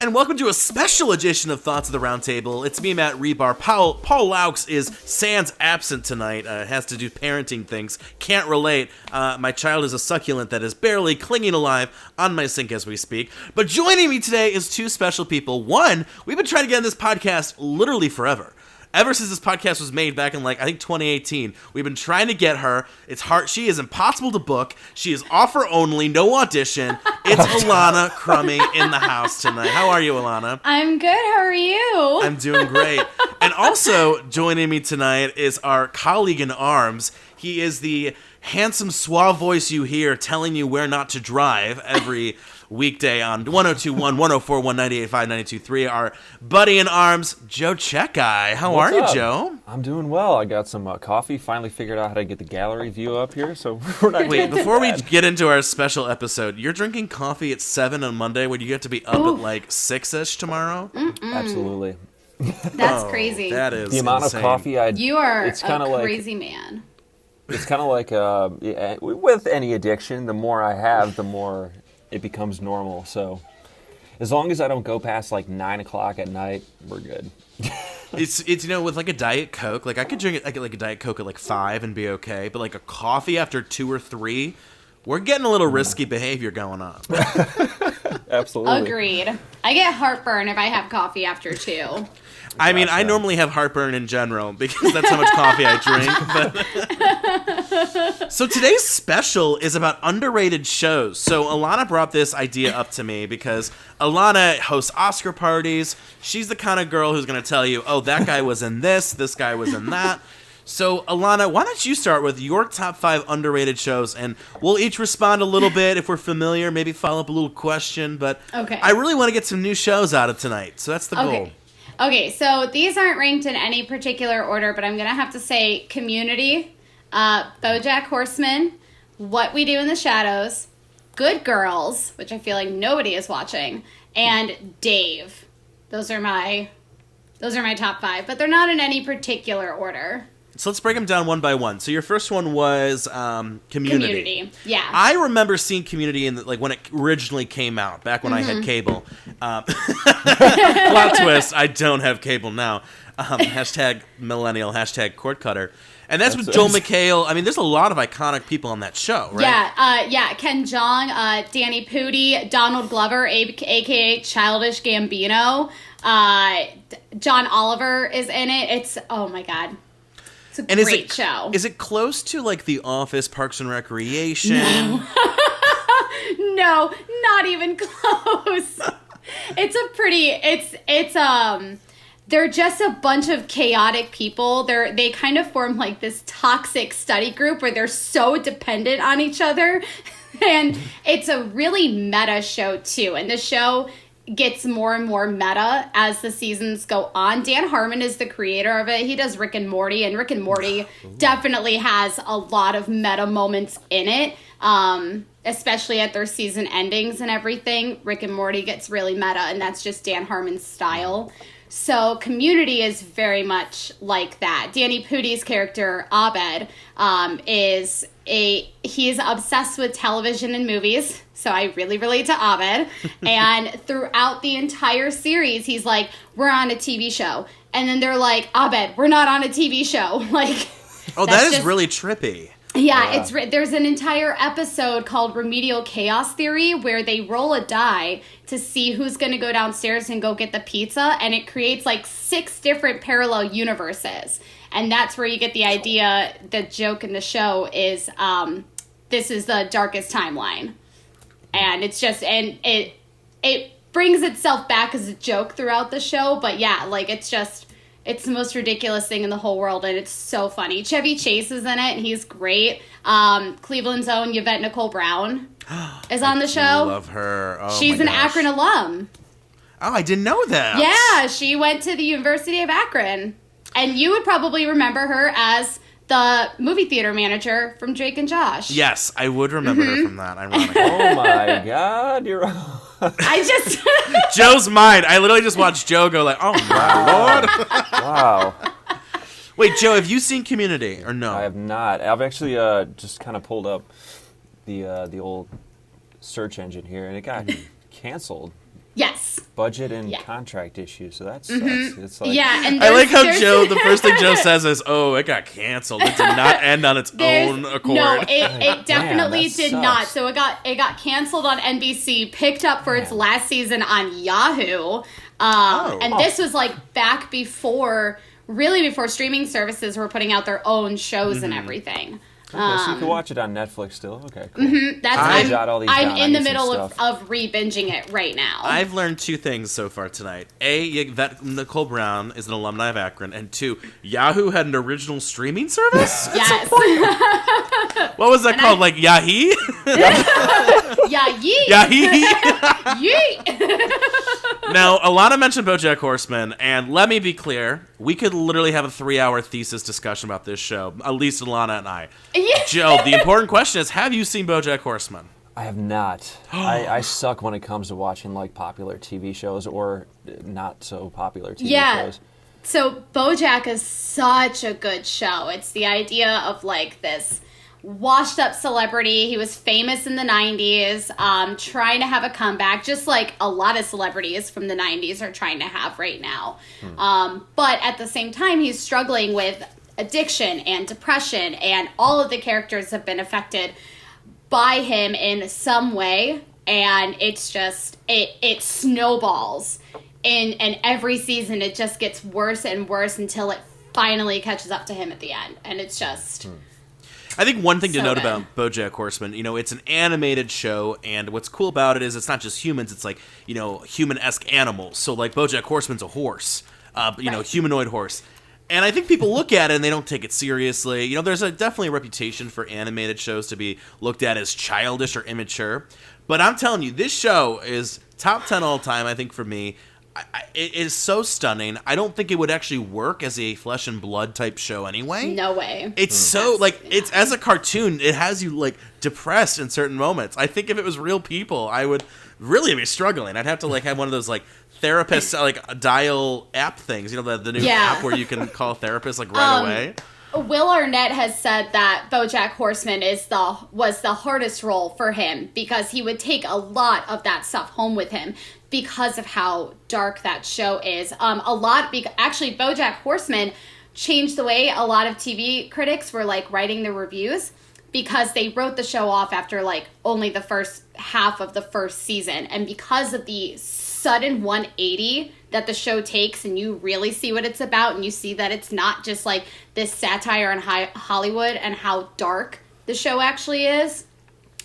And welcome to a special edition of Thoughts of the Roundtable. It's me, Matt Rebar. Paul Laux is sans absent tonight. Has to do parenting things. Can't relate. My child is a succulent that is barely clinging alive on my sink as we speak. But joining me today is two special people. One, we've been trying to get on this podcast literally forever. Ever since this podcast was made back in, I think 2018, we've been trying to get her. It's hard. She is impossible to book. She is offer only, no audition. It's Alanna Crummie in the house tonight. How are you, Alanna? I'm good. How are you? I'm doing great. And also joining me tonight is our colleague in arms. He is the handsome, suave voice you hear telling you where not to drive every weekday on 102.1, 104.1, 98.5, 92.3. Our buddy in arms, Joe Czekaj. How are you, Joe? I'm doing well. I got some coffee. Finally figured out how to get the gallery view up here, so we're not Wait, before we get into our special episode, you're drinking coffee at 7 on Monday when you get to be up at 6-ish tomorrow? Absolutely. That's crazy. That is the amount insane. of coffee You are a crazy man. It's kind of like with any addiction, the more I have, the more it becomes normal. So as long as I don't go past 9 o'clock at night, we're good. It's with a Diet Coke, I could drink a Diet Coke at 5 and be okay, but a coffee after 2 or 3, we're getting a little risky behavior going on. Absolutely. Agreed. I get heartburn if I have coffee after 2. I mean, I normally have heartburn in general because that's how much coffee I drink. But so today's special is about underrated shows. So Alanna brought this idea up to me because Alanna hosts Oscar parties. She's the kind of girl who's going to tell you, oh, that guy was in this guy was in that. So, Alanna, why don't you start with your top 5 underrated shows, and we'll each respond a little bit if we're familiar, maybe follow up a little question, but okay. I really want to get some new shows out of tonight, so that's the goal. Okay, so these aren't ranked in any particular order, but I'm going to have to say Community, BoJack Horseman, What We Do in the Shadows, Good Girls, which I feel like nobody is watching, and Dave. Those are my top 5, but they're not in any particular order. So let's break them down one by one. So your first one was Community. Yeah. I remember seeing Community in when it originally came out, back when I had cable. Plot twist, I don't have cable now. Hashtag millennial, hashtag cord cutter. And that's with Joel McHale. I mean, there's a lot of iconic people on that show, right? Yeah. Ken Jeong, Danny Pudi, Donald Glover, a.k.a. Childish Gambino. John Oliver is in it. It's, oh my God. It's a great show. Is it close to The Office, Parks and Recreation? No, not even close. They're just a bunch of chaotic people. They kind of form this toxic study group where they're so dependent on each other. And it's a really meta show too. And the show gets more and more meta as the seasons go on. Dan Harmon is the creator of it. He does Rick and Morty, and Rick and Morty definitely has a lot of meta moments in it, especially at their season endings and everything. Rick and Morty gets really meta, and that's just Dan Harmon's style. So Community is very much like that. Danny Pudi's character, Abed, he's obsessed with television and movies, so I really relate to Abed. And throughout the entire series, he's like, we're on a TV show. And then they're like, Abed, we're not on a TV show. That is really trippy. Yeah, there's an entire episode called Remedial Chaos Theory where they roll a die to see who's going to go downstairs and go get the pizza, and it creates 6 different parallel universes. And that's where you get the idea, the joke in the show is this is the darkest timeline. And it's just, and it brings itself back as a joke throughout the show, but yeah, it's the most ridiculous thing in the whole world, and it's so funny. Chevy Chase is in it, and he's great. Cleveland's own Yvette Nicole Brown is on the show. I love her. Oh, she's an Akron alum. Oh, I didn't know that. Yeah, she went to the University of Akron. And you would probably remember her as the movie theater manager from Drake and Josh. Yes, I would remember her from that, ironically. Oh my God, you're... Joe's mind. I literally just watched Joe go oh my Lord. Wow. Wait, Joe, have you seen Community or no? I have not. I've actually just kind of pulled up the old search engine here, and it got canceled Yes. Budget and Yeah. contract issues, so that sucks. It's like, Yeah, and I like how there's- the first thing Joe says is, "Oh, it got canceled. It did not end on its own accord." No, it definitely that did sucks. not. So it got canceled on NBC, picked up for its last season on Yahoo. And this was like back before streaming services were putting out their own shows and everything. Okay, so you can watch it on Netflix still. Okay, cool. That's I jot all these I'm down. in the I need some middle of stuff. re-binging it right now. I've learned two things so far tonight. That Nicole Brown is an alumni of Akron, and two, Yahoo had an original streaming service? Yes. What was that called? Like Yahee? Yeah, yeet. Yahee? Yeet. Now, Alanna mentioned BoJack Horseman, and let me be clear, we could literally have a 3-hour thesis discussion about this show, at least Alanna and I. Yeah. Joe, the important question is, have you seen BoJack Horseman? I have not. I suck when it comes to watching like popular TV shows or not so popular TV shows. So BoJack is such a good show. It's the idea of like this washed up celebrity. He was famous in the 90s, trying to have a comeback, just like a lot of celebrities from the 90s are trying to have right now. But at the same time, he's struggling with addiction and depression, and all of the characters have been affected by him in some way, and it's just it snowballs. And every season it just gets worse and worse until it finally catches up to him at the end, and it's just I think one thing to So note good. about BoJack Horseman, it's an animated show, and what's cool about it is it's not just humans; it's like human-esque animals. So like BoJack Horseman's a horse, Right. humanoid horse, and I think people look at it and they don't take it seriously. There's definitely a reputation for animated shows to be looked at as childish or immature, but I'm telling you, this show is top 10 all time. I think for me. It is so stunning. I don't think it would actually work as a flesh and blood type show anyway. no way. It's so it's as a cartoon, it has you like depressed in certain moments. I think if it was real people, I would really be struggling. I'd have to like have one of those like therapist like dial app things, the new Yeah. app where you can call a therapist like right away. Will Arnett has said that BoJack Horseman was the hardest role for him because he would take a lot of that stuff home with him because of how dark that show is. Actually, BoJack Horseman changed the way a lot of TV critics were like writing the reviews because they wrote the show off after like only the first half of the first season, and because of the sudden 180 that the show takes, and you really see what it's about, and you see that it's not just like this satire on Hollywood and how dark the show actually is.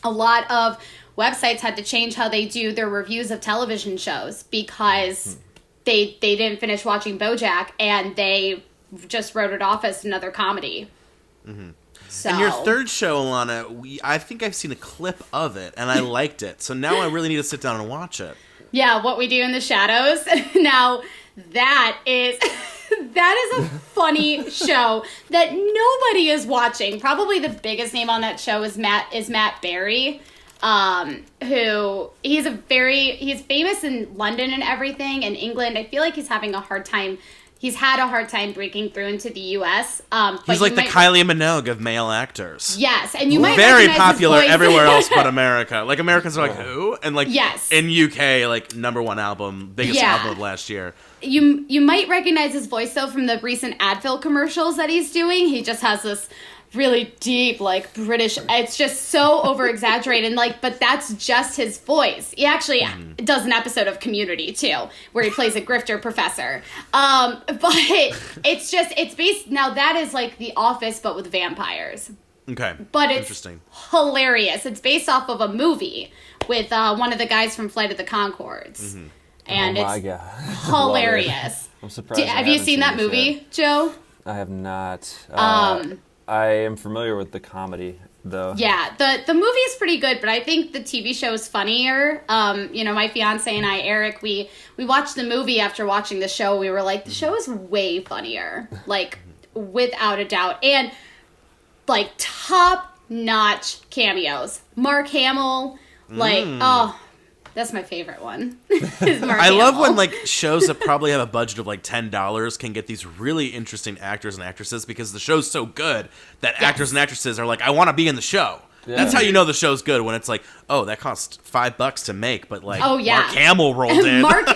A lot of websites had to change how they do their reviews of television shows because they didn't finish watching BoJack and they just wrote it off as another comedy. So, And your third show, Alanna, I think I've seen a clip of it and I liked it. So now I really need to sit down and watch it. yeah, What We Do in the Shadows. Now that is a funny show that nobody is watching. Probably the biggest name on that show is Matt Berry. Who he's famous in London and everything, and England. I feel like he's having a hard time. He's had a hard time breaking through into the U.S. But He's like the Kylie Minogue of male actors. Yes, and you might very recognize his popular voice. everywhere else but America. Like Americans are like, who? And like Yes. in UK, like #1 album, biggest Yeah. album of last year. You might recognize his voice though from the recent Advil commercials that he's doing. He just has this really deep, like British. It's just so over exaggerated, but that's just his voice. He actually does an episode of Community too, where he plays a grifter professor. But it's based now. That is like The Office, but with vampires. Okay, But it's interesting. hilarious. It's based off of a movie with one of the guys from Flight of the Conchords, and Oh my it's God. hilarious. I'm surprised. I Have you haven't seen that this movie, yet. Joe? I have not. I am familiar with the comedy, though. Yeah, the movie is pretty good, but I think the TV show is funnier. My fiance and I, Eric, we watched the movie after watching the show. We were like, the show is way funnier, like without a doubt, and like top-notch cameos. Mark Hamill, that's my favorite one. is Mark I love Hamill. when like shows that probably have a budget of like $10 can get these really interesting actors and actresses because the show's so good that actors and actresses are like, I want to be in the show. That's how you know the show's good, when it's like, oh, that cost $5 to make, but like, Oh, yeah. Mark Hamill rolled in. Mark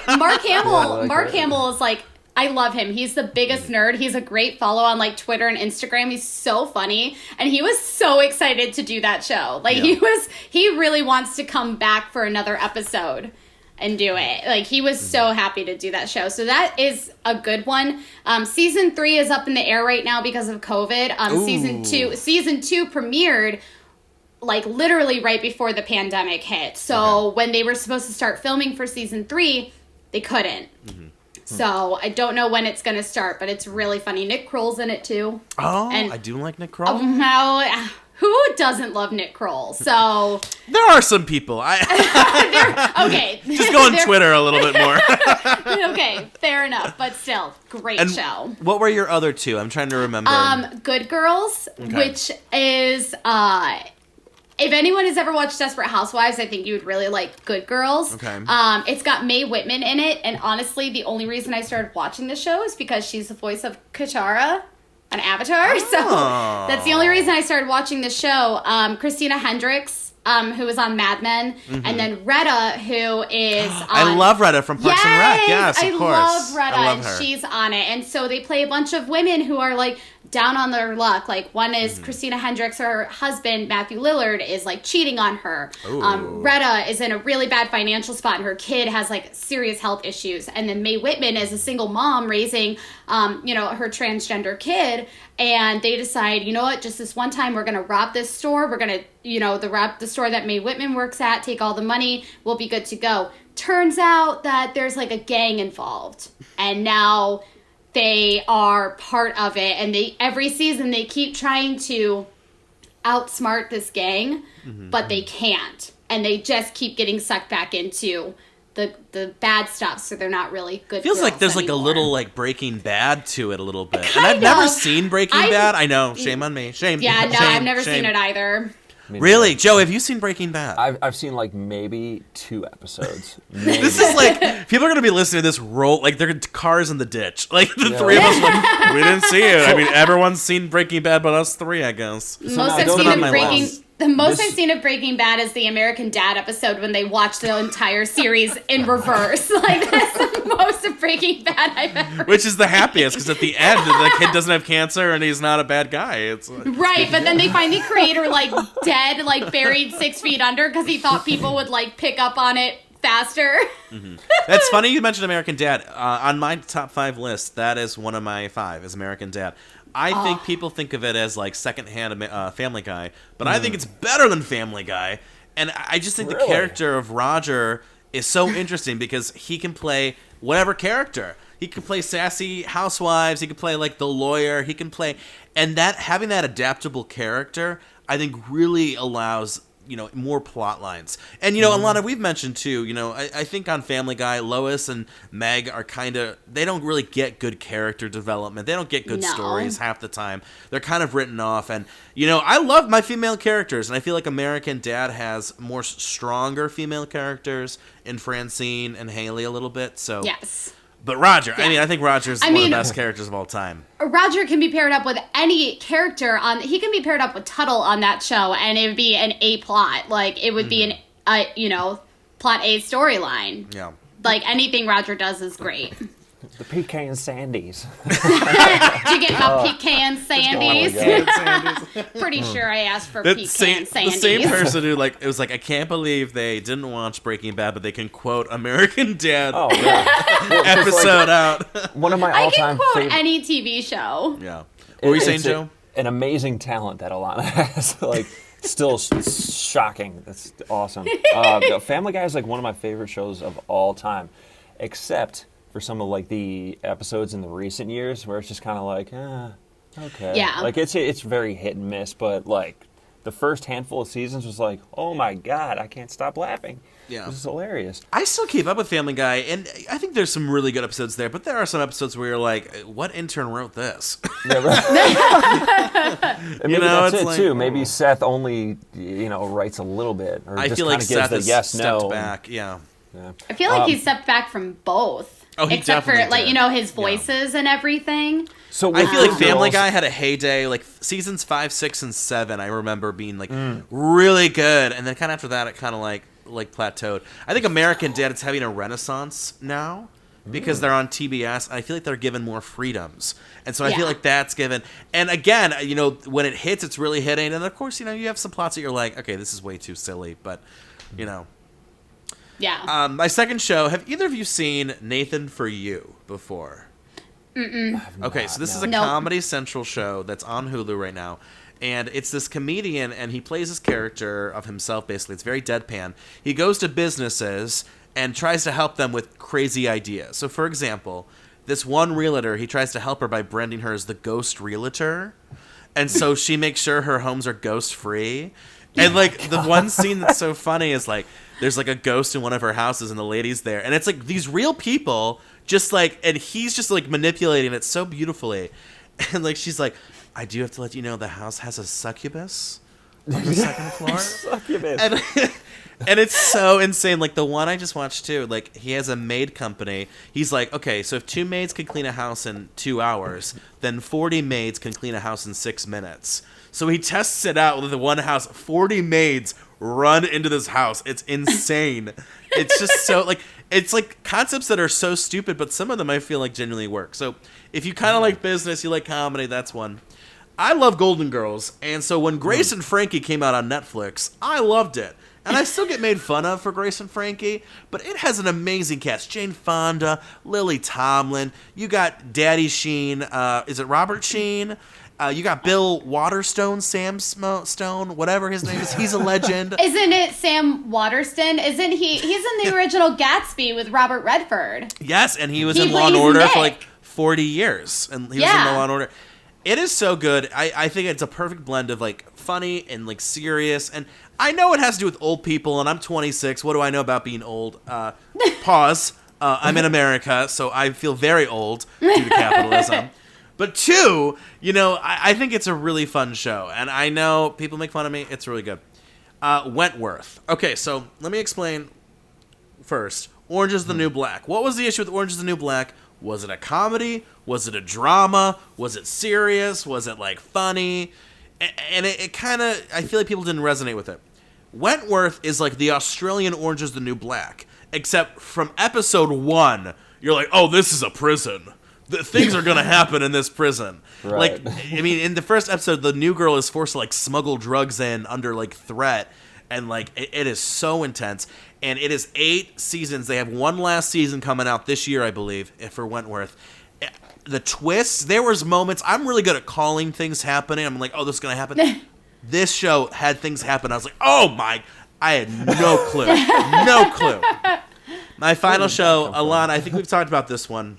Hamill. like Mark that. Hamill is like, I love him. He's the biggest nerd. He's a great follow on like Twitter and Instagram. He's so funny, and he was so excited to do that show. Like he really wants to come back for another episode and do it. Like he was so happy to do that show. So that is a good one. Season 3 is up in the air right now because of COVID. Season two premiered like literally right before the pandemic hit. So when they were supposed to start filming for season 3, they couldn't. So I don't know when it's going to start, but it's really funny. Nick Kroll's in it too. Oh, And- I do like Nick Kroll. No, who doesn't love Nick Kroll? So There are some people. okay, Just go on Twitter a little bit more. Okay, fair enough, but still, great And show. what were your other two? I'm trying to remember. Good Girls, which is if anyone has ever watched Desperate Housewives, I think you would really like Good Girls. Okay. It's got Mae Whitman in it, and honestly, the only reason I started watching the show is because she's the voice of Katara on Avatar. So that's the only reason I started watching the show. Christina Hendricks, who was on Mad Men, and then Retta, who is on... I love Retta from Parks and Rec. Yes, of course. I love Retta, I love and her. she's on it. And so they play a bunch of women who are like down on their luck. Like one is Christina Hendricks, her husband Matthew Lillard is like cheating on her. Retta is in a really bad financial spot, and her kid has like serious health issues. And then Mae Whitman is a single mom raising, her transgender kid. And they decide, you know what, just this one time we're gonna rob this store. We're gonna, rob the store that Mae Whitman works at, take all the money, we'll be good to go. Turns out that there's like a gang involved, and now they are part of it, and every season they keep trying to outsmart this gang, but they can't, and they just keep getting sucked back into the bad stuff, so they're not really good. Feels like there's anymore. like a little like Breaking Bad to it a little bit. And Kind I've never of. seen Breaking Bad. I know, shame on me. Shame. Yeah, no, shame, I've never shame. seen it either. Really, Joe? Have you seen Breaking Bad? I've seen like maybe 2 episodes. Maybe. This is like people are gonna be listening to this roll like they're cars in the ditch. Like the three of us, like we didn't see it. I mean, everyone's seen Breaking Bad, but us three, I guess. The most now I've don't seen get of me Breaking wrong. the most This- I've seen of Breaking Bad is the American Dad episode when they watch the entire series in reverse. Like that's the most of Breaking Bad I've ever. Which is the happiest because at the end the kid doesn't have cancer and he's not a bad guy. It's like, Right, but then they find the creator like dead, like buried 6 feet under because he thought people would like pick up on it faster. that's funny you mentioned American Dad. On my top 5 list, that is one of my 5 is American Dad. I think people think of it as like secondhand Family Guy, but I think it's better than Family Guy. And I just think the Really? character of Roger is so interesting because he can play whatever character. He can play sassy housewives. He can play like the lawyer. He can play, and that having that adaptable character, I think really allows more plot lines. And Alanna, we've mentioned too. I think on Family Guy, Lois and Meg are they don't really get good character development. They don't get good No. stories half the time. They're kind of written off. And I love my female characters, and I feel like American Dad has more stronger female characters in Francine and Haley a little bit. So Yes. But Roger, Yeah. I think Roger's one of the best characters of all time. Roger can be paired up with any character he can be paired up with Tuttle on that show, and it would be an A plot. Like it would be plot A storyline. Yeah. Like anything Roger does is great. The Pecan Sandies. Did you get my pecan sandies? Oh Pretty sure I asked for The pecan same sandies. person who it was like, I can't believe they didn't watch Breaking Bad, but they can quote American Dad Oh yeah. Well, just, episode out. one of my I all-time can quote favorite. any TV show. Yeah. What were you saying, It's Joe? An amazing talent that Alanna has. Like, still shocking. That's awesome. Family Guy is like one of my favorite shows of all time, except for some of like the episodes in the recent years where it's just kind of like, okay. Yeah. Like it's very hit and miss, but like the first handful of seasons was like, oh my god, I can't stop laughing. Yeah. This is hilarious. I still keep up with Family Guy, and I think there's some really good episodes there, but there are some episodes where you're like, what intern wrote this? Yeah, right. And maybe that's it's it like- too. Maybe Seth only, writes a little bit, or I just feel kind like of gives Seth the has yes, stepped no. back. Yeah. Yeah. I feel like he stepped back from both. Oh, he except for definitely like did. his voices and everything. So I feel like with Family girls- Guy had a heyday, like seasons 5, 6, and 7. I remember being like really good, and then kind of after that, it kind of like plateaued. I think American Dad is having a renaissance now because they're on TBS. And I feel like they're given more freedoms, and so I feel like that's given. And again, when it hits, it's really hitting. And of course, you have some plots that you're like, okay, this is way too silly, but Yeah. My second show. Have either of you seen Nathan for You before? Okay, so this is a Nope. Comedy Central show that's on Hulu right now. And it's this comedian, and he plays his character of himself, basically. It's very deadpan. He goes to businesses and tries to help them with crazy ideas. So, for example, this one realtor, he tries to help her by branding her as the ghost realtor. And so she makes sure her homes are ghost-free. And, like, the one scene that's so funny is, like, there's, like, a ghost in one of her houses, and the lady's there. And it's, like, these real people just, like, and he's just, like, manipulating it so beautifully. And, like, she's like, I do have to let you know the house has a succubus on the second floor. Succubus. And it's so insane. Like, the one I just watched, too, like, he has a maid company. He's like, okay, so if 2 maids can clean a house in 2 hours, then 40 maids can clean a house in 6 minutes. So he tests it out with the one house. 40 maids run into this house. It's insane. It's just so, like, it's like concepts that are so stupid, but some of them I feel like genuinely work. So if you kind of like business, you like comedy, that's one. I love Golden Girls, and so when Grace and Frankie came out on Netflix, I loved it. And I still get made fun of for Grace and Frankie, but it has an amazing cast. Jane Fonda, Lily Tomlin, you got Daddy Sheen, is it Robert Sheen? You got Bill Waterstone, Stone, whatever his name is. He's a legend. Isn't it Sam Waterston? Isn't he? He's in the original Gatsby with Robert Redford. Yes, and he was He in Law and plays Order Nick. for like 40 years. And he was in Law and Order. It is so good. I think it's a perfect blend of like funny and like serious. And I know it has to do with old people, and I'm 26. What do I know about being old? Pause. I'm in America, so I feel very old due to capitalism. But 2, I think it's a really fun show. And I know people make fun of me. It's really good. Wentworth. Okay, so let me explain first. Orange is the New Black. What was the issue with Orange is the New Black? Was it a comedy? Was it a drama? Was it serious? Was it, like, funny? And it kind of, I feel like people didn't resonate with it. Wentworth is like the Australian Orange is the New Black. Except from episode 1, you're like, oh, this is a prison. Things are going to happen in this prison. Right. Like, I mean, in the first episode, the new girl is forced to, like, smuggle drugs in under, like, threat. And, like, it is so intense. And it is 8 seasons. They have one last season coming out this year, I believe, for Wentworth. The twists, there was moments, I'm really good at calling things happening. I'm like, oh, this is going to happen. This show had things happen. I was like, oh, my, I had no clue. No clue. My final show, Alanna, I think we've talked about this one.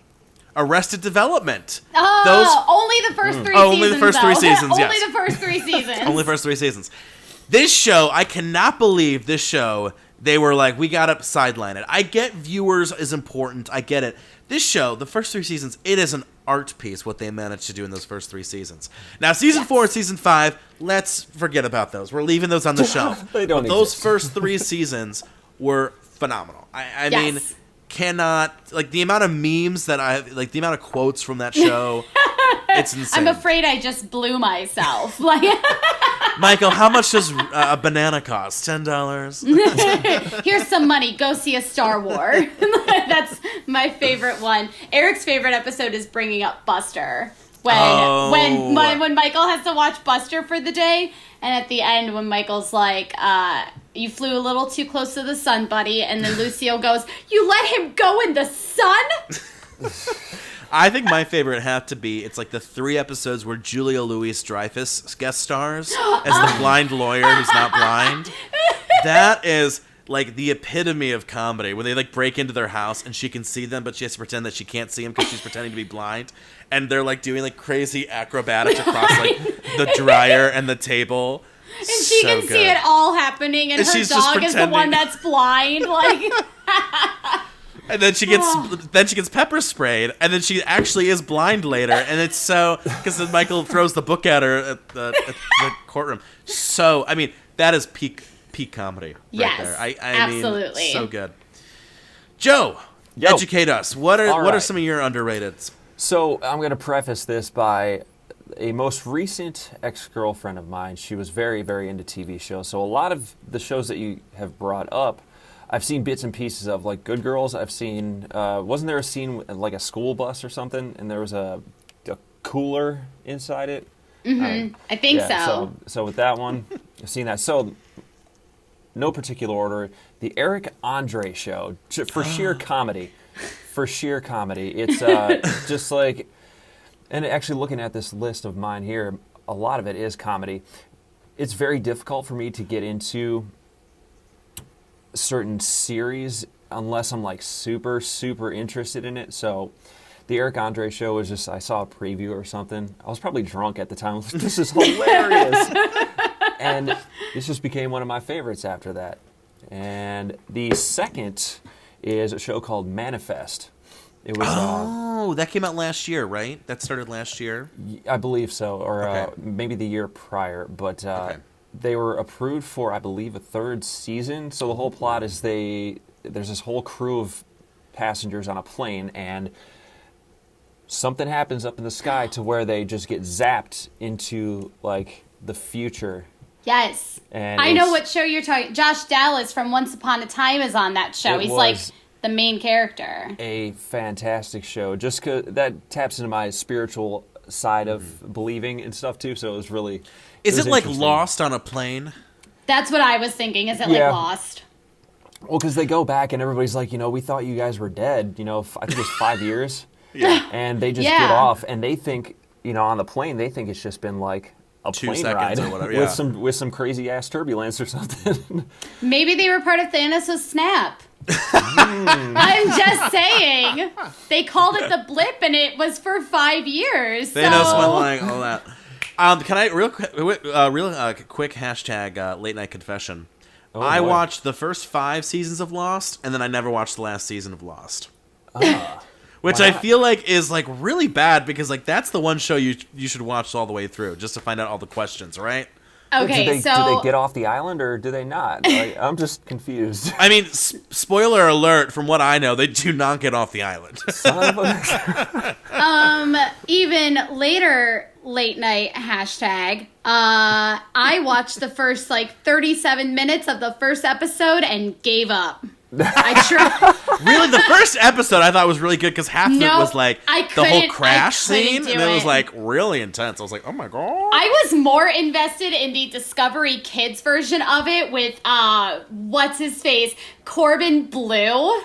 Arrested Development. Oh, only the first 3 seasons. Only the first 3 seasons, Only yes. the first 3 seasons. Only the first 3 seasons. This show, I cannot believe this show, they were like, we gotta sideline it. I get viewers is important. I get it. This show, the first 3 seasons, it is an art piece what they managed to do in those first 3 seasons. Now, season 4 and season 5, let's forget about those. We're leaving those on the shelf. They don't But those exist. first 3 seasons were phenomenal. I Yes. mean, cannot, like, the amount of memes that the amount of quotes from that show, it's insane. I'm afraid I just blew myself. Like, Michael, how much does a banana cost? $10? here's some money. Go see a Star Wars. That's my favorite one. Eric's favorite episode is bringing up Buster. When Michael has to watch Buster for the day, and at the end when Michael's like, you flew a little too close to the sun, buddy, and then Lucille goes, you let him go in the sun? I think my favorite have to be, it's like the 3 episodes where Julia Louis-Dreyfus guest stars as the blind lawyer who's not blind. That is like the epitome of comedy, when they like break into their house and she can see them, but she has to pretend that she can't see them because she's pretending to be blind. And they're like doing like crazy acrobatics across like the dryer and the table. And she can see it all happening, and her she's just dog is the one pretending. that's blind. Like, And then she gets pepper sprayed, and then she actually is blind later, and it's so, because then Michael throws the book at her at the courtroom. So, I mean, that is peak comedy right Yes, there. I absolutely. mean, so good. Joe, Educate us. What are right. some of your underrateds? So I'm going to preface this by a most recent ex-girlfriend of mine. She was very, very into TV shows. So a lot of the shows that you have brought up, I've seen bits and pieces of, like Good Girls. I've seen, wasn't there a scene with, like a school bus or something, and there was a cooler inside it? Mm-hmm. I think so. So with that one, I've seen that. So no particular order. The Eric Andre Show, for sheer comedy. For sheer comedy. It's just like, and actually looking at this list of mine here, a lot of it is comedy. It's very difficult for me to get into certain series unless I'm like super, super interested in it. So the Eric Andre Show was just, I saw a preview or something. I was probably drunk at the time. I was like, this is hilarious. And this just became one of my favorites after that. And the second is a show called Manifest. It was that came out last year, right? That started last year? I believe so, or Okay. maybe the year prior. But Okay. they were approved for, I believe, a third season. So the whole plot is there's this whole crew of passengers on a plane, and something happens up in the sky to where they just get zapped into like the future. Yes. And I know what show you're talking. Josh Dallas from Once Upon a Time is on that show. It He's was like the main character. a fantastic show. Just 'cause that taps into my spiritual side of believing and stuff too. So it was really. Is it like interesting. Lost on a plane? That's what I was thinking. Is it Yeah. like Lost? Well, because they go back and everybody's like, we thought you guys were dead. I think it was 5 years. Yeah. And they just Yeah. get off, and they think, on the plane, they think it's just been like a 2 plane seconds ride or whatever, yeah. with some crazy ass turbulence or something. Maybe they were part of Thanos' snap. I'm just saying. They called it the blip, and it was for 5 years. Thanos so. went like all that. Can I real quick hashtag late night confession? Oh, I boy. watched the first 5 seasons of Lost, and then I never watched the last season of Lost. Which Why I not? feel like is like really bad because like that's the one show you should watch all the way through just to find out all the questions, right? Okay, do they so get off the island or do they not? Like, I'm just confused. I mean, spoiler alert, from what I know, they do not get off the island. Son of a- even later late night hashtag, I watched the first 37 minutes of the first episode and gave up. I tried. Really, the first episode I thought was really good because half of it No, was like I the whole couldn't- crash I couldn't scene, do and it was it. like really intense. I was like, oh my god. I was more invested in the Discovery Kids version of it with what's his face, Corbin Blue.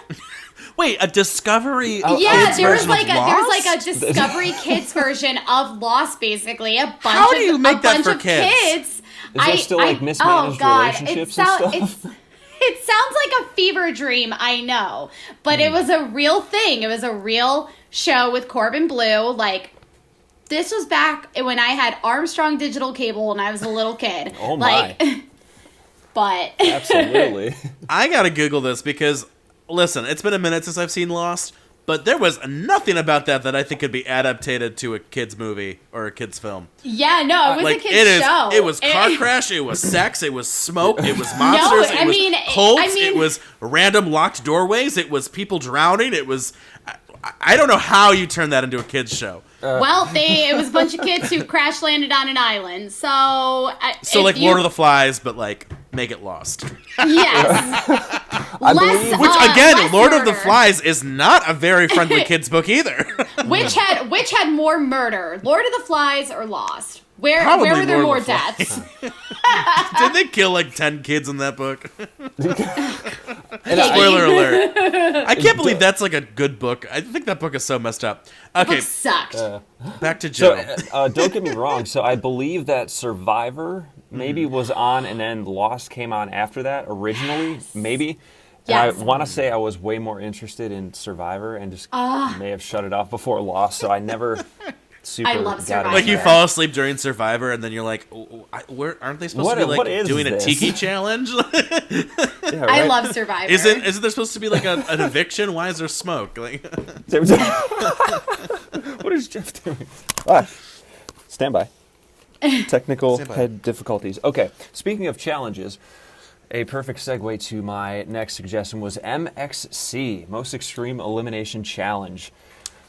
Wait, a Discovery? Yeah, Kids there was version of there was like a Lost? Discovery Kids version of Lost, basically. A bunch How do you of make a that bunch for of kids? Is there still like mismanaged relationships and stuff? It sounds like a fever dream, I know, but it was a real thing. It was a real show with Corbin Blue. Like, this was back when I had Armstrong digital cable when I was a little kid. Oh my. But Absolutely. I gotta Google this because, listen, it's been a minute since I've seen Lost, but there was nothing about that I think could be adapted to a kids movie or a kids film. yeah, no, it was a kid's show. It was car crash. It was sex. It was smoke. It was monsters. I it was mean, cults. I mean- it was random locked doorways. It was people drowning. It was. I don't know how you turn that into a kids show. Well, it was a bunch of kids who crash landed on an island. So, So like Lord of the Flies, but like make it Lost. Yes. believe- Which again, less Lord of the murder. Flies is not a very friendly kids book either. Which had more murder, Lord of the Flies or Lost? Where Probably were there Lord more of the deaths? Did they kill like 10 kids in that book? And Spoiler alert. I can't believe that's like a good book. I think that book is so messed up. Okay, Book sucked. back to So, Joe. don't get me wrong. So I believe that Survivor maybe was on, and then Lost came on after that originally, maybe. And Yes. I want to say I was way more interested in Survivor and just may have shut it off before Lost, so I never super I love got Survivor. into Like you that. fall asleep during Survivor, and then you're like, where aren't they supposed to be What like is doing a this? tiki challenge? Yeah, I right? love Survivor. Isn't there supposed to be like an eviction? Why is there smoke? Like, What is Jeff doing? Ah, stand by. Technical Stand by. head difficulties. Okay, speaking of challenges, A perfect segue to my next suggestion was MXC, Most Extreme Elimination Challenge.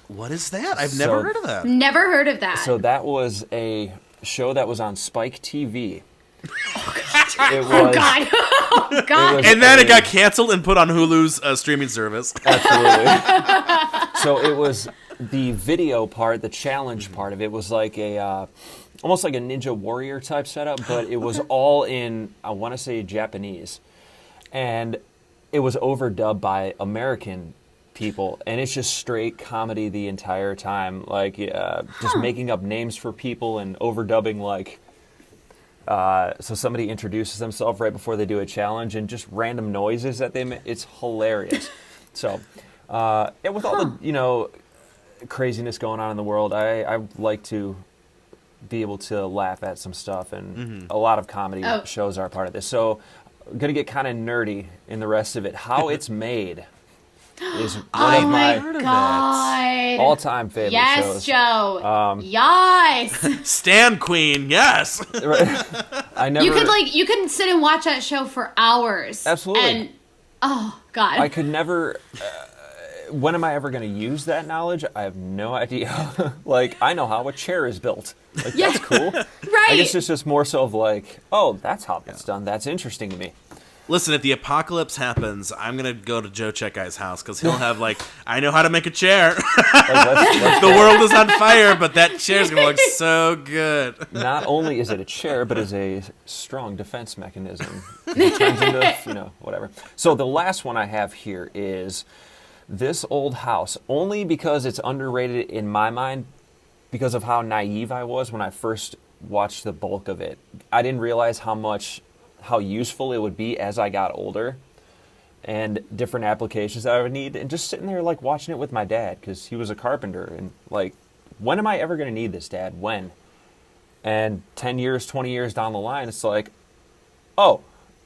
What is that? I've never heard of that. Never heard of that. So that was a show that was on Spike TV. Oh God! Oh God! And then it got canceled and put on Hulu's streaming service. Absolutely. So it was the video part, the challenge part of it was like a almost like a Ninja Warrior type setup, but it was all in, I want to say, Japanese. And it was overdubbed by American people, and it's just straight comedy the entire time, like just making up names for people and overdubbing, like so somebody introduces themselves right before they do a challenge and just random noises that they make. It's hilarious. So yeah, with all the craziness going on in the world, I like to be able to laugh at some stuff, and a lot of comedy shows are a part of this. So I'm gonna get kind of nerdy in the rest of it. How It's Made is one of my God! all-time favorite Yes, shows. Joe. Yes. Stan Queen, yes. I never. You could sit and watch that show for hours. Absolutely. And oh God. I could never. When am I ever going to use that knowledge? I have no idea. Like, I know how a chair is built. Like, that's cool. Right. I guess it's just more so of like, oh, that's how it's done. That's interesting to me. Listen, if the apocalypse happens, I'm going to go to Joe Czekaj's house because he'll have, like, I know how to make a chair. Like, The world is on fire, but that chair's going to look so good. not only is it a chair, but is a strong defense mechanism. It turns into, whatever. So the last one I have here is This Old House, only because it's underrated in my mind because of how naive I was when I first watched the bulk of it. I didn't realize how useful it would be as I got older and different applications that I would need, and just sitting there like watching it with my dad because he was a carpenter, and like, when am I ever going to need this, Dad? When? And 10 years, 20 years down the line, it's like, oh,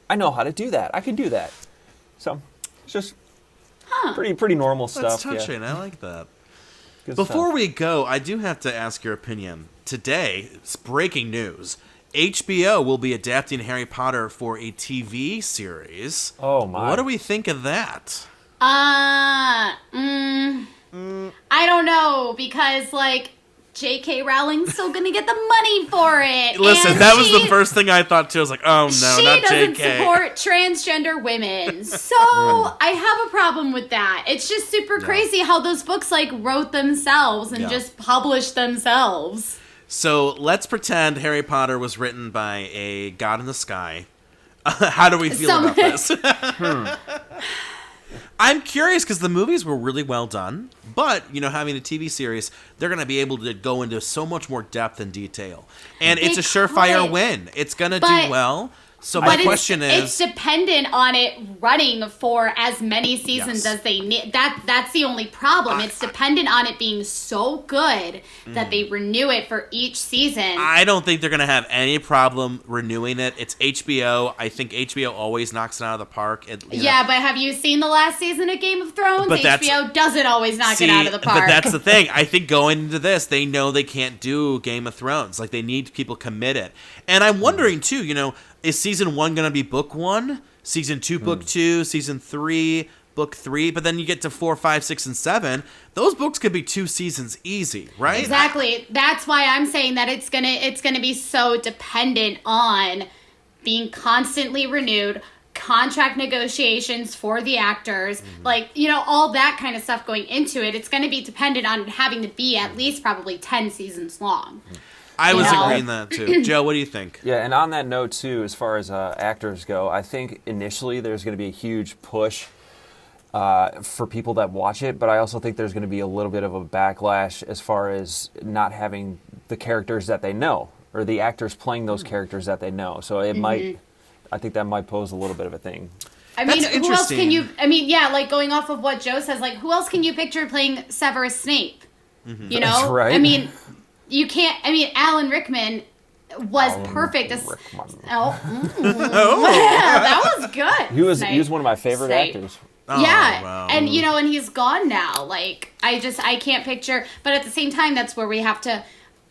I know how to do that. I can do that. So it's just pretty normal stuff. That's touching. I like that. Good Before stuff. we go, I do have to ask your opinion. Today, it's breaking news. HBO will be adapting Harry Potter for a TV series. Oh, my. What do we think of that? I don't know, because like J.K. Rowling's still gonna get the money for it. Listen, and that was the first thing I thought too. I was like, oh no, she not doesn't J.K. support transgender women, so I have a problem with that. It's just super crazy how those books like wrote themselves and just published themselves. So let's pretend Harry Potter was written by a god in the sky. How do we feel about this? I'm curious because the movies were really well done, but having a TV series, they're going to be able to go into so much more depth and detail, and it's a surefire win. It's going to do well. So my question is, it's dependent on it running for as many seasons as they need. That's the only problem. It's dependent on it being so good that they renew it for each season. I don't think they're going to have any problem renewing it. It's HBO. I think HBO always knocks it out of the park. Yeah, but have you seen the last season of Game of Thrones? But HBO doesn't always knock it out of the park. But that's the thing. I think going into this, they know they can't do Game of Thrones. Like, they need people committed. And I'm wondering, too, is season 1 going to be book 1? Season 2, book 2? Season 3, book 3? But then you get to 4, 5, 6, and 7. Those books could be 2 seasons easy, right? Exactly. That's why I'm saying that it's gonna be so dependent on being constantly renewed, contract negotiations for the actors, all that kind of stuff going into it. It's going to be dependent on having to be at least probably 10 seasons long. I was agreeing that too. Joe, what do you think? Yeah, and on that note too, as far as actors go, I think initially there's going to be a huge push for people that watch it, but I also think there's going to be a little bit of a backlash as far as not having the characters that they know, or the actors playing those characters that they know. So it might, I think that might pose a little bit of a thing. I mean, who else can you, going off of what Joe says, like, who else can you picture playing Severus Snape? That's right. I mean, you can't. I mean, Alan Rickman was perfect. That was good. He was one of my favorite actors. Wow. And and he's gone now. Like, I can't picture. But at the same time, that's where we have to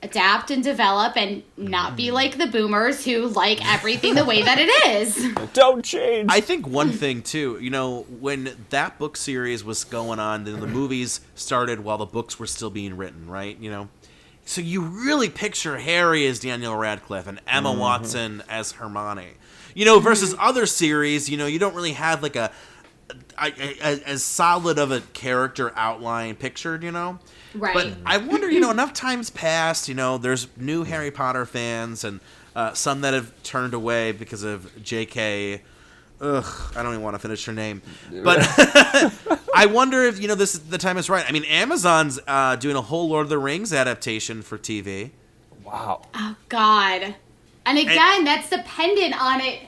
adapt and develop and not be like the boomers who like everything the way that it is. Don't change. I think one thing too, when that book series was going on, then the movies started while the books were still being written, right? So you really picture Harry as Daniel Radcliffe and Emma Watson as Hermione. Versus other series, you don't really have like as solid of a character outline pictured, Right. But I wonder, enough times passed, there's new Harry Potter fans and some that have turned away because of J.K. Ugh, I don't even want to finish her name. But I wonder if, the time is right. I mean, Amazon's doing a whole Lord of the Rings adaptation for TV. Wow. Oh, God. And again, that's dependent on it.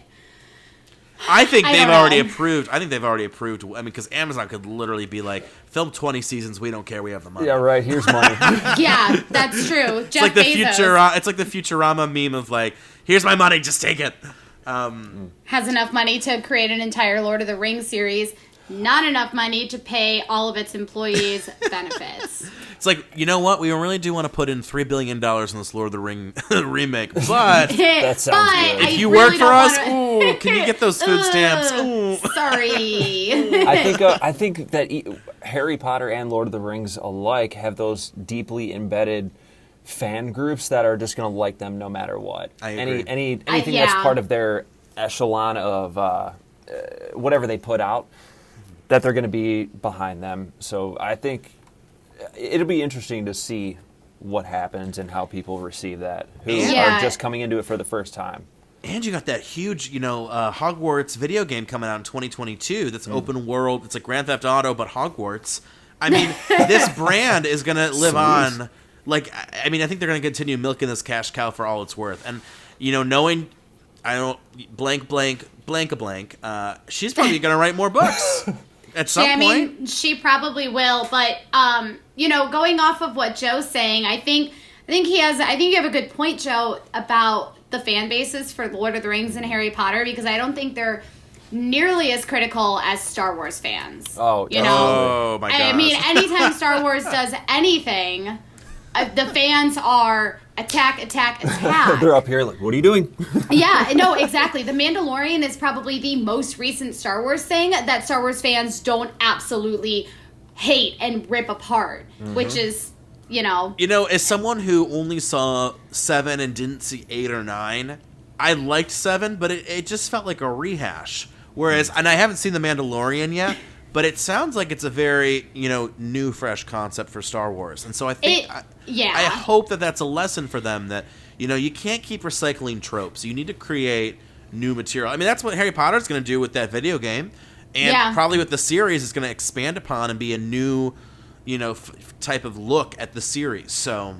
I think they've already know. approved. I think they've already approved. I mean, because Amazon could literally be like, film 20 seasons. We don't care. We have the money. Yeah, right. Here's money. Yeah, that's true. It's like the Bezos It's like the Futurama meme of like, here's my money. Just take it. has enough money to create an entire Lord of the Rings series. Not enough money to pay all of its employees benefits. It's like, you know what? We really do want to put in $3 billion in this Lord of the Ring remake. But That sounds good. if you work for us, ooh, can you get those food stamps? Ooh. Sorry. I think that Harry Potter and Lord of the Rings alike have those deeply embedded fan groups that are just going to like them no matter what. I agree. Anything that's part of their echelon of whatever they put out, that they're going to be behind them. So I think it'll be interesting to see what happens and how people receive that, who are just coming into it for the first time. And you got that huge, Hogwarts video game coming out in 2022 that's open world. It's like Grand Theft Auto, but Hogwarts. I mean, this brand is going to live on. Like, I mean, I think they're going to continue milking this cash cow for all it's worth. And, knowing, I don't, blank, she's probably going to write more books. At some point. I mean, she probably will, but going off of what Joe's saying, I think you have a good point, Joe, about the fan bases for Lord of the Rings and Harry Potter, because I don't think they're nearly as critical as Star Wars fans. Oh, oh my gosh. I mean, anytime Star Wars does anything, the fans are attack. They're up here like, what are you doing? Yeah, no, exactly. The Mandalorian is probably the most recent Star Wars thing that Star Wars fans don't absolutely hate and rip apart, which is, as someone who only saw 7 and didn't see 8 or 9, I liked 7, but it just felt like a rehash. Whereas, and I haven't seen The Mandalorian yet, but it sounds like it's a very, new, fresh concept for Star Wars. And so I think, I hope that that's a lesson for them that, you can't keep recycling tropes. You need to create new material. I mean, that's what Harry Potter's going to do with that video game. And probably with the series, it's going to expand upon and be a new, type of look at the series. So...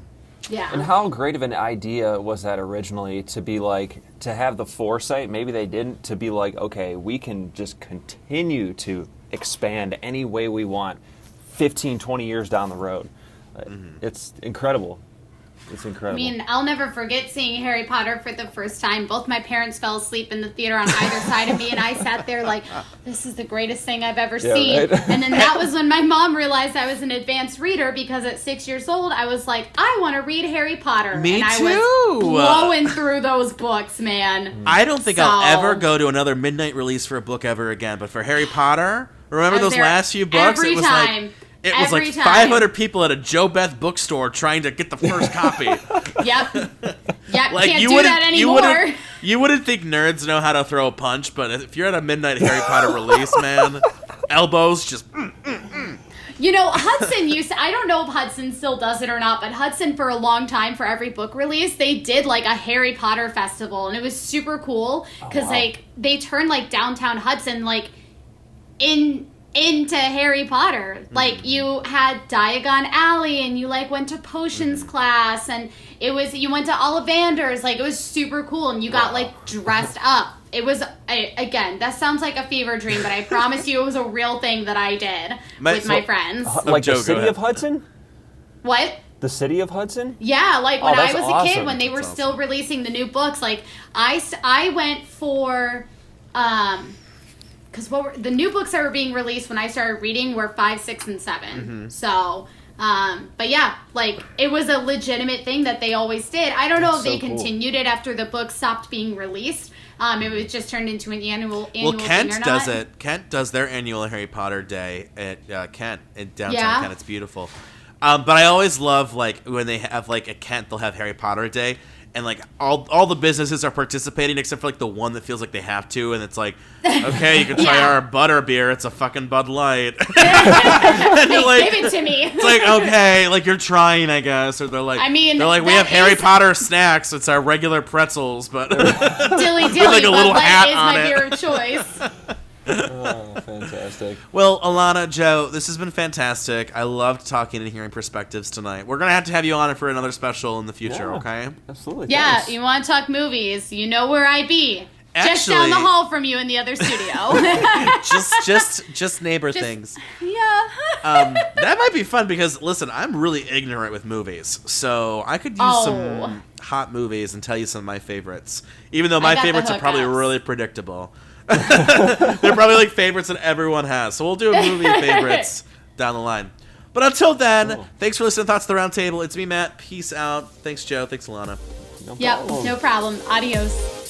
Yeah. And how great of an idea was that originally to be like, to have the foresight, maybe they didn't, to be like, okay, we can just continue to expand any way we want 15, 20 years down the road. It's incredible. It's incredible. I mean, I'll never forget seeing Harry Potter for the first time. Both my parents fell asleep in the theater on either side of me, and I sat there like, this is the greatest thing I've ever seen. Right? And then that was when my mom realized I was an advanced reader, because at 6 years old, I was like, I want to read Harry Potter. Me and too. I was blowing through those books, man. I don't think I'll ever go to another midnight release for a book ever again. But for Harry Potter, remember those last few books? Every time. It was like 500 people at a Joe Beth bookstore trying to get the first copy. Yep. Like, can't do that anymore. You wouldn't think nerds know how to throw a punch, but if you're at a midnight Harry Potter release, man, elbows just... Hudson I don't know if Hudson still does it or not, but Hudson for a long time, for every book release, they did like a Harry Potter festival, and it was super cool, because they turned like downtown Hudson like into Harry Potter. Like, you had Diagon Alley, and you like went to potions class, and you went to Ollivander's. Like, it was super cool, and you got like dressed up. It was, again, that sounds like a fever dream, but I promise you it was a real thing that I did with my friends. Like Joe, the city of Hudson? What? The city of Hudson? Yeah, like when I that's was a kid, awesome. when they were That's still releasing the new books, like I went for, because the new books that were being released when I started reading were 5, 6, and 7. So But yeah, like, it was a legitimate thing that they always did. I don't know if That's they so cool. continued it after the book stopped being released. It was just turned into an annual Well, Kent thing or does not. it. Kent does their annual Harry Potter day at Kent in downtown Yeah. Kent. It's beautiful. But I always love like when they have like at Kent, they'll have Harry Potter day, and like all the businesses are participating except for like the one that feels like they have to, and it's like, okay, you can try Yeah. our butter beer. It's a fucking Bud Light. And you're like, Give it to me. it's like, okay, like you're trying, I guess, or they're like, I mean, we that have Harry is- Potter snacks. It's our regular pretzels, but Dilly dilly, like a little Bud hat Light is on my it. beer of choice. Oh, fantastic. Well, Alanna, Joe, this has been fantastic. I loved talking and hearing perspectives tonight. We're gonna have to have you on for another special in the future, Yeah. okay? Absolutely. Yeah, thanks. you want to talk movies? You know where I be. Just down Actually- the hall from you in the other studio. Just neighbor things. Yeah. That might be fun because listen, I'm really ignorant with movies, so I could use some hot movies and tell you some of my favorites. Even though my got the favorites are probably hookups. really predictable. They're probably like favorites that everyone has. So we'll do a movie favorites down the line. But until then, Cool. thanks for listening to Thoughts of the Round Table. It's me, Matt. Peace out. Thanks, Joe. Thanks, Alanna. No Yep, problem. no problem. Adios.